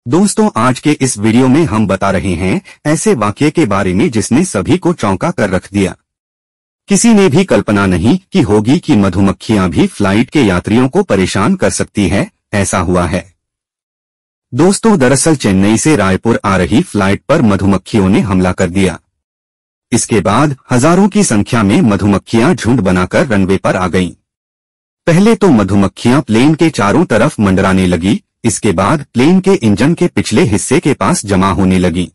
दोस्तों, आज के इस वीडियो में हम बता रहे हैं ऐसे वाकये के बारे में जिसने सभी को चौंका कर रख दिया। किसी ने भी कल्पना नहीं की होगी कि मधुमक्खियां भी फ्लाइट के यात्रियों को परेशान कर सकती है। ऐसा हुआ है दोस्तों। दरअसल चेन्नई से रायपुर आ रही फ्लाइट पर मधुमक्खियों ने हमला कर दिया। इसके बाद हजारों की संख्या में मधुमक्खियां झुंड बनाकर रनवे पर आ गईं। पहले तो मधुमक्खियां प्लेन के चारों तरफ मंडराने लगी। इसके बाद प्लेन के इंजन के पिछले हिस्से के पास जमा होने लगी।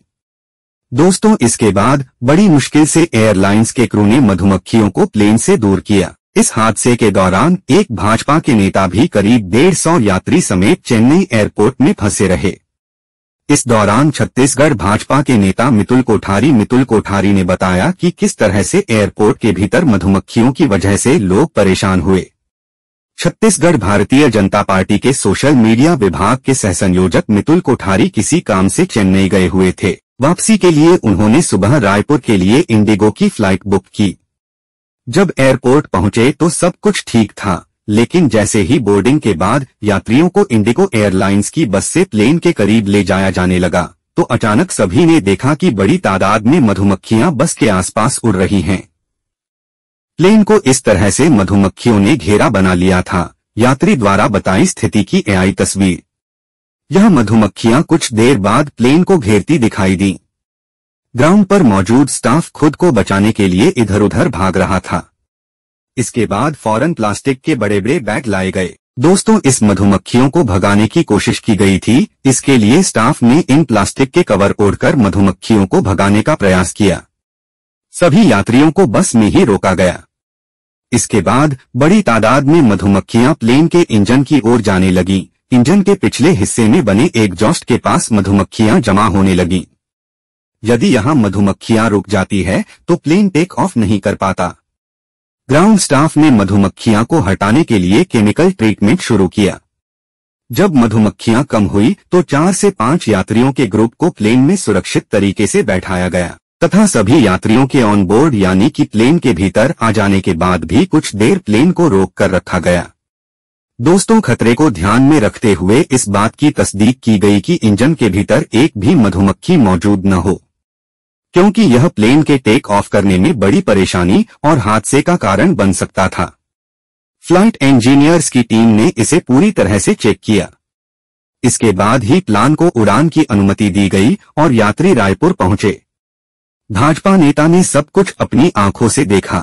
दोस्तों, इसके बाद बड़ी मुश्किल से एयरलाइंस के क्रू ने मधुमक्खियों को प्लेन से दूर किया। इस हादसे के दौरान एक भाजपा के नेता भी करीब 150 यात्री समेत चेन्नई एयरपोर्ट में फंसे रहे। इस दौरान छत्तीसगढ़ भाजपा के नेता मितुल कोठारी ने बताया कि किस तरह से एयरपोर्ट के भीतर मधुमक्खियों की वजह से लोग परेशान हुए। छत्तीसगढ़ भारतीय जनता पार्टी के सोशल मीडिया विभाग के सहसंयोजक मितुल कोठारी किसी काम से चेन्नई गए हुए थे। वापसी के लिए उन्होंने सुबह रायपुर के लिए इंडिगो की फ्लाइट बुक की। जब एयरपोर्ट पहुंचे तो सब कुछ ठीक था, लेकिन जैसे ही बोर्डिंग के बाद यात्रियों को इंडिगो एयरलाइंस की बस से प्लेन के करीब ले जाया जाने लगा तो अचानक सभी ने देखा कि बड़ी तादाद में मधुमक्खियां बस के आसपास उड़ रही हैं। प्लेन को इस तरह से मधुमक्खियों ने घेरा बना लिया था। यात्री द्वारा बताई स्थिति की एआई तस्वीर। यह मधुमक्खियां कुछ देर बाद प्लेन को घेरती दिखाई दी। ग्राउंड पर मौजूद स्टाफ खुद को बचाने के लिए इधर उधर भाग रहा था। इसके बाद फौरन प्लास्टिक के बड़े बड़े बैग लाए गए। दोस्तों, इस मधुमक्खियों को भगाने की कोशिश की गई थी। इसके लिए स्टाफ ने इन प्लास्टिक के कवर ओढ़कर मधुमक्खियों को भगाने का प्रयास किया। सभी यात्रियों को बस में ही रोका गया। इसके बाद बड़ी तादाद में मधुमक्खियां प्लेन के इंजन की ओर जाने लगी। इंजन के पिछले हिस्से में बने एग्जॉस्ट के पास मधुमक्खियां जमा होने लगी। यदि यहां मधुमक्खियां रुक जाती है तो प्लेन टेक ऑफ नहीं कर पाता। ग्राउंड स्टाफ ने मधुमक्खियां को हटाने के लिए केमिकल ट्रीटमेंट शुरू किया। जब मधुमक्खियां कम हुई तो 4 से 5 यात्रियों के ग्रुप को प्लेन में सुरक्षित तरीके से बैठाया गया तथा सभी यात्रियों के ऑन बोर्ड यानी कि प्लेन के भीतर आ जाने के बाद भी कुछ देर प्लेन को रोक कर रखा गया। दोस्तों, खतरे को ध्यान में रखते हुए इस बात की तस्दीक की गई कि इंजन के भीतर एक भी मधुमक्खी मौजूद न हो, क्योंकि यह प्लेन के टेक ऑफ करने में बड़ी परेशानी और हादसे का कारण बन सकता था। फ्लाइट इंजीनियर्स की टीम ने इसे पूरी तरह से चेक किया। इसके बाद ही प्लान को उड़ान की अनुमति दी गई और यात्री रायपुर पहुंचे। भाजपा नेता ने सब कुछ अपनी आंखों से देखा।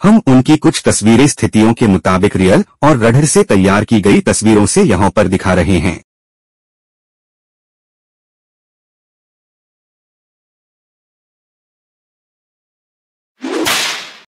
हम उनकी कुछ तस्वीरें स्थितियों के मुताबिक रियल और रडर से तैयार की गई तस्वीरों से यहाँ पर दिखा रहे हैं।